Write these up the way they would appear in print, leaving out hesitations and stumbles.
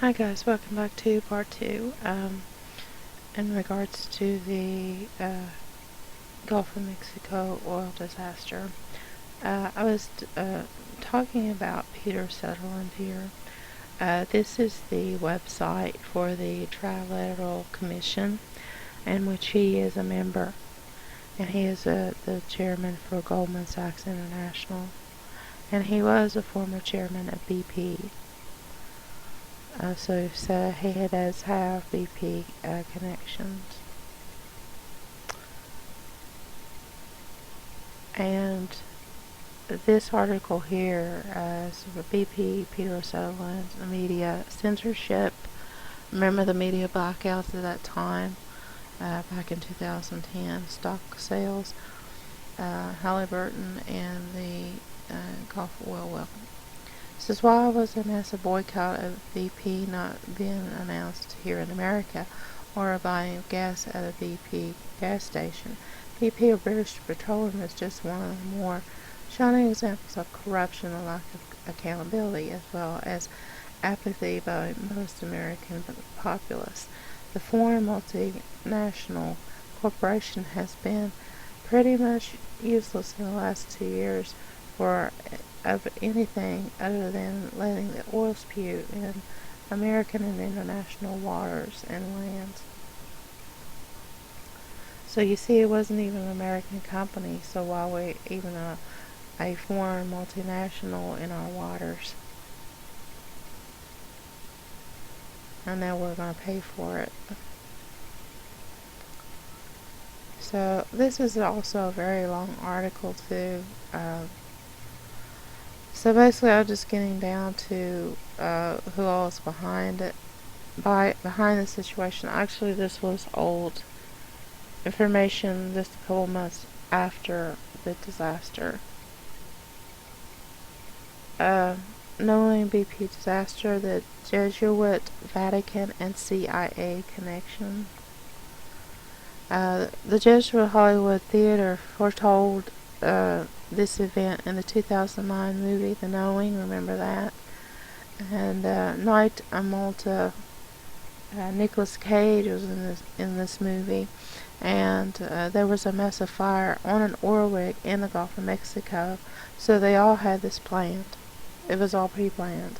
Hi guys, welcome back to part 2 in regards to the Gulf of Mexico oil disaster. I was talking about Peter Sutherland here. This is the website for the Trilateral Commission, in which he is a member, and he is the chairman for Goldman Sachs International, and he was a former chairman of BP. So he does have BP connections. And this article here is for BP, Peter Sutherland, media censorship. Remember the media blackouts at that time, back in 2010, stock sales, Halliburton, and the Gulf oil well. This is why was a massive boycott of BP not being announced here in America, or a buying of gas at a BP gas station. BP, or British Petroleum, is just one of the more shining examples of corruption and lack of accountability, as well as apathy by most American populace. The foreign multinational corporation has been pretty much useless in the last 2 years for of anything other than letting the oil spew in American and international waters and lands. So you see, it wasn't even an American company, so why would even a foreign multinational in our waters? And now we're going to pay for it. So this is also a very long article too. So basically, I'm just getting down to who all is behind it, behind the situation. Actually, this was old information, just a couple months after the disaster. Knowing BP disaster, the Jesuit, Vatican, and CIA connection. The Jesuit Hollywood Theater foretold this event in the 2009 movie The Knowing, remember that? And Night on Malta, Nicolas Cage was in this movie, and there was a massive fire on an oil rig in the Gulf of Mexico, so they all had this planned. It was all pre-planned.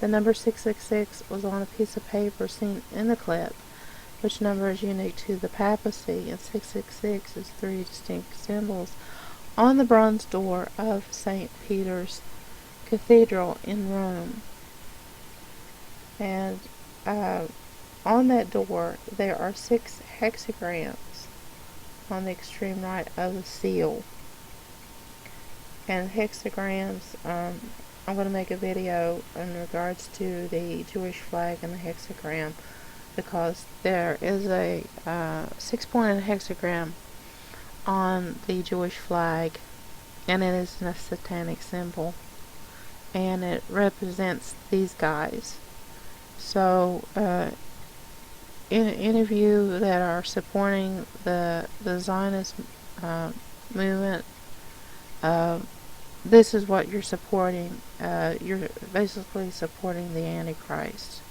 The number 666 was on a piece of paper seen in the clip, which number is unique to the papacy, and 666 is 3 distinct symbols on the bronze door of St. Peter's Cathedral in Rome. And on that door there are 6 hexagrams on the extreme right of the seal. And hexagrams, I'm going to make a video in regards to the Jewish flag and the hexagram, because there is a 6-pointed hexagram on the Jewish flag, and it is a satanic symbol, and it represents these guys. So any of you that are supporting the Zionist movement, this is what you're supporting. You're basically supporting the Antichrist.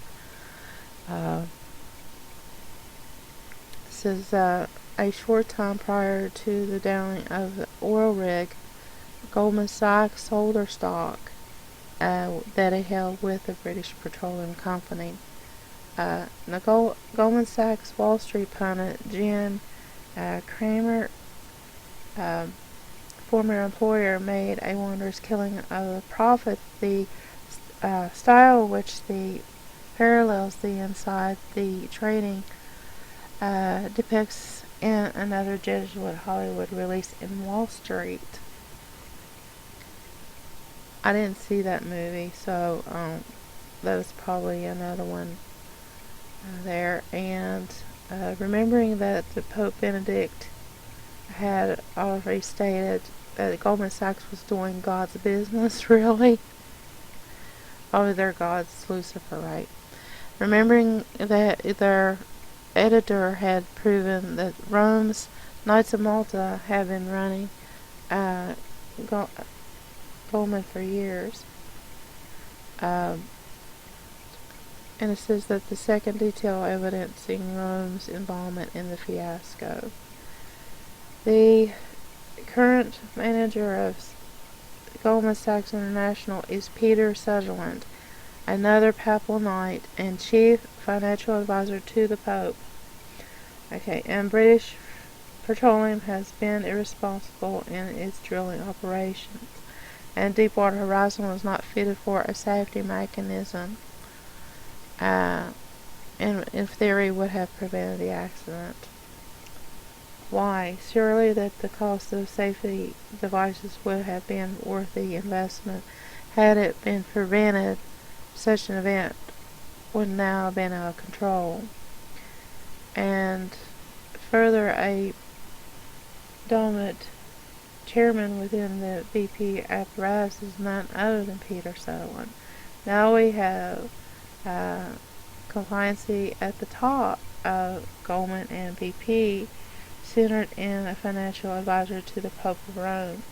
This is a short time prior to the downing of the oil rig. Goldman Sachs sold their stock that it held with the British Petroleum Company. Goldman Sachs Wall Street pundit Jim Cramer, former employer, made a wondrous killing of the profit. The style which the parallels the inside the trading depicts in another Jesuit Hollywood release in Wall Street. I didn't see that movie, so that was probably another one there. And remembering that the Pope Benedict had already stated that Goldman Sachs was doing God's business, really. Oh, their God's Lucifer, right? Remembering that their editor had proven that Rome's Knights of Malta had been running Goldman for years. And it says that the second detail evidencing Rome's involvement in the fiasco. The current manager of Goldman Sachs International is Peter Sutherland, another papal knight and chief financial advisor to the Pope. Okay, and British Petroleum has been irresponsible in its drilling operations, and Deepwater Horizon was not fitted for a safety mechanism, and in theory would have prevented the accident. Why? Surely that the cost of safety devices would have been worth the investment had it been prevented. Such an event would now have been out of control. And further, a dominant chairman within the BP apparatus is none other than Peter Sutherland. Now we have compliancy at the top of Goldman and BP, centered in a financial advisor to the Pope of Rome.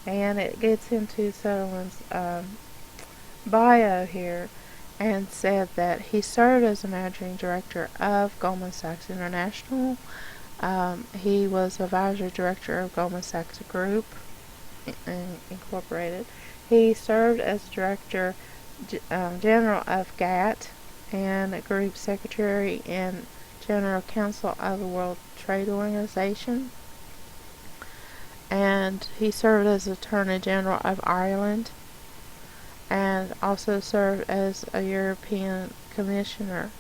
And it gets into Sutherland's bio here, and said that he served as the managing director of Goldman Sachs International. He was advisory director of Goldman Sachs Group Incorporated. He served as director general of GATT and group secretary and general counsel of the World Trade Organization. And he served as Attorney General of Ireland, and also served as a European Commissioner.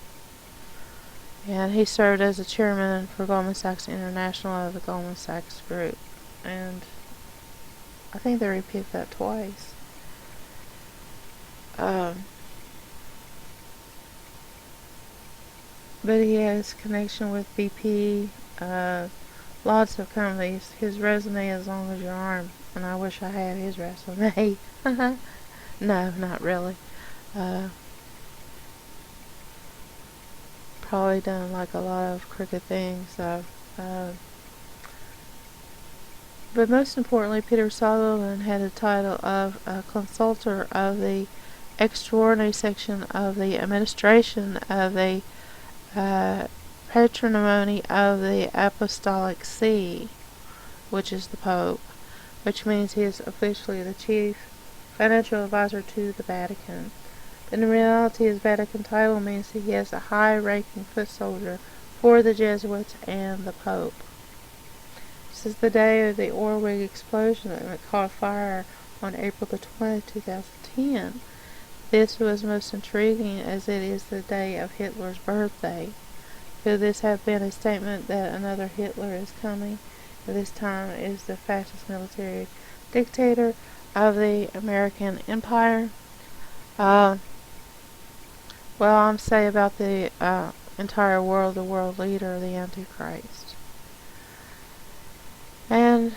And he served as the chairman for Goldman Sachs International of the Goldman Sachs Group. And I think they repeated that twice. But he has connection with BP, lots of companies. His resume is as long as your arm, and I wish I had his resume. No, not really. Probably done like a lot of crooked things. But most importantly, Peter Sutherland had the title of a consultor of the extraordinary section of the administration of the patrimony of the Apostolic See, which is the Pope, which means he is officially the chief financial advisor to the Vatican. But in reality, his Vatican title means that he is a high-ranking foot soldier for the Jesuits and the Pope. This is the day of the oil rig explosion that caught fire on April the 20th, 2010. This was most intriguing as it is the day of Hitler's birthday. Could this have been a statement that another Hitler is coming? This time is the fascist military dictator of the American Empire. Well, I'm say about the entire world, the world leader, the Antichrist. And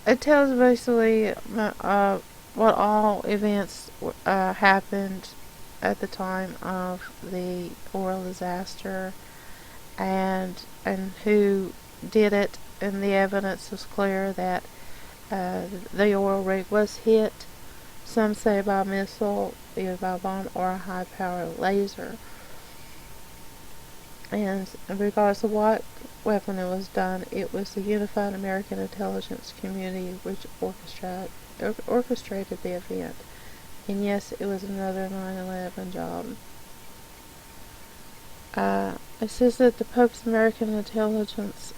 it tells basically what all events happened at the time of the oil disaster, and who did it, and the evidence is clear that the oil rig was hit, some say by a missile, either by a bomb or a high-powered laser. And regardless of what weapon it was done, it was the unified American intelligence community which orchestrated the event. And yes, it was another 9/11 job. It says that the Pope's American intelligence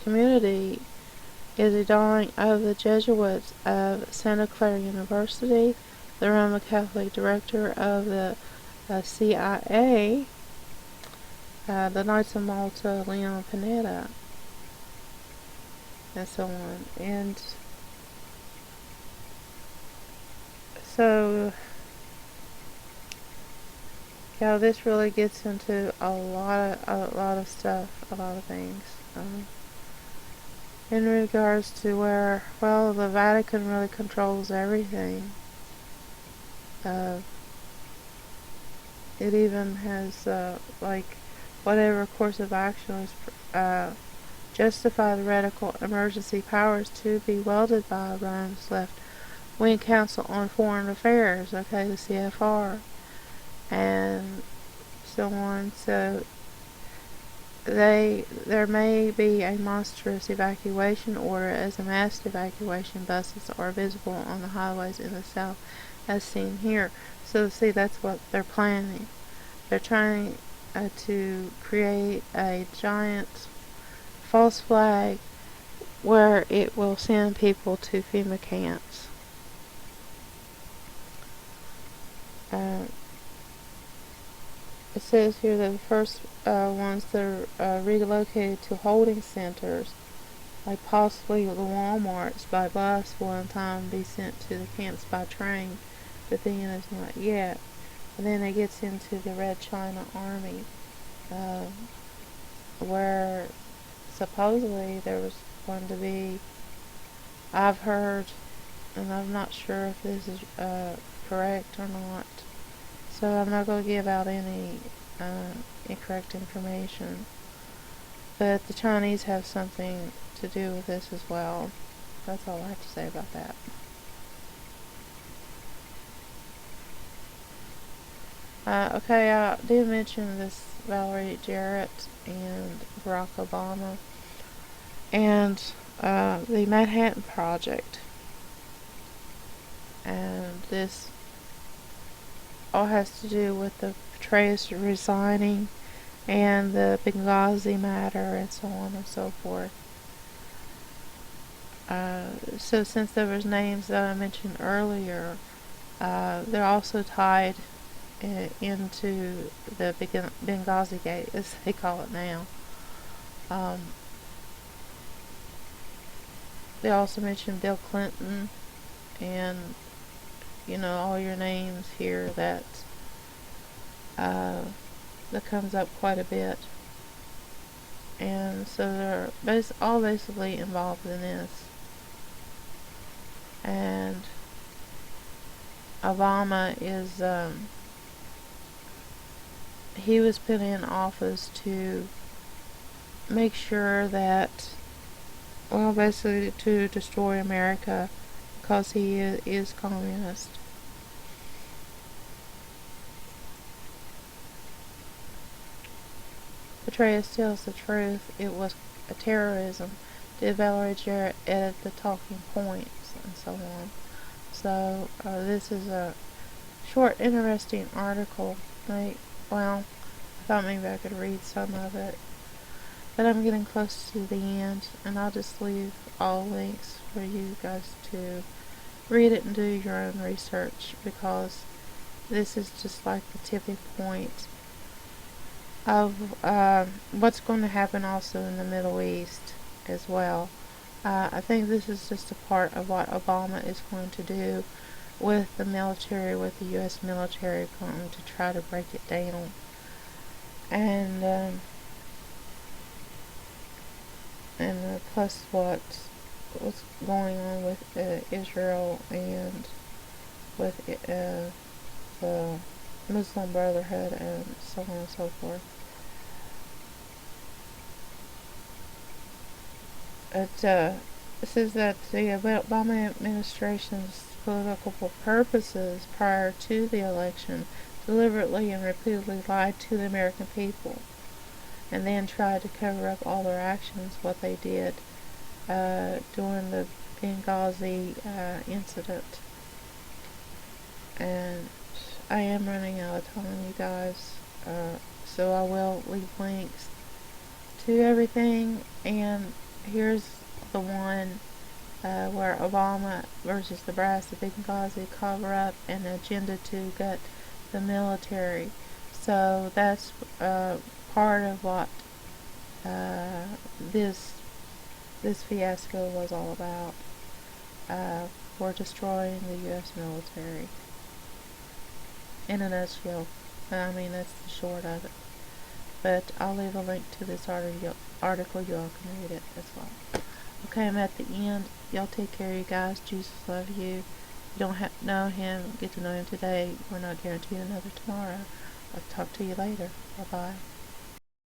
community is a drawing of the Jesuits of Santa Clara University, the Roman Catholic director of the CIA, the Knights of Malta, Leon Panetta, and so on. And so, yeah, this really gets into a lot of stuff, a lot of things. In regards to where, well, the Vatican really controls everything. It even has, like, whatever course of action is justify the radical emergency powers to be wielded by Rome's left-wing Council on Foreign Affairs, okay, the CFR. so on. So there may be a monstrous evacuation order as the mass evacuation buses are visible on the highways in the south as seen here. So see, that's what they're planning. They're trying to create a giant false flag where it will send people to FEMA camps. It says here that the first ones that are relocated to holding centers, like possibly the Walmarts by bus, will in time be sent to the camps by train, but then it's not yet. And then it gets into the Red China Army, where supposedly there was going to be, I've heard, and I'm not sure if this is correct or not, so I'm not going to give out any incorrect information. But the Chinese have something to do with this as well. That's all I have to say about that. Okay, I did mention this Valerie Jarrett and Barack Obama and the Manhattan Project. And this all has to do with the Petraeus resigning and the Benghazi matter and so on and so forth. So since there was names that I mentioned earlier, they're also tied into the Benghazi Gate, as they call it now. They also mentioned Bill Clinton and, all your names here that comes up quite a bit. And so they're all basically involved in this. And Obama is, he was put in office to make sure that, basically to destroy America because he is communist. Petraeus tells the truth. It was a terrorism. Did Valerie Jarrett edit the talking points and so on? So this is a short, interesting article. I thought maybe I could read some of it, but I'm getting close to the end, and I'll just leave all links for you guys to read it and do your own research, because this is just like the tipping point of what's going to happen also in the Middle East as well. I think this is just a part of what Obama is going to do with the military, with the U.S. military, going to try to break it down. And plus what's going on with Israel and with the Muslim Brotherhood and so on and so forth. It says that the Obama administration's political purposes prior to the election deliberately and repeatedly lied to the American people, and then tried to cover up all their actions, what they did during the Benghazi incident. And I am running out of time, you guys, so I will leave links to everything. And here's the one where Obama versus the brass, the Benghazi cover-up and agenda to gut the military. So that's part of what this fiasco was all about, for destroying the U.S. military. In a nutshell. I mean, that's the short of it. But I'll leave a link to this article. You all can read it as well. Okay, I'm at the end. Y'all take care, you guys. Jesus love you. You don't know him, get to know him today. We're not guaranteed another tomorrow. I'll talk to you later. Bye-bye.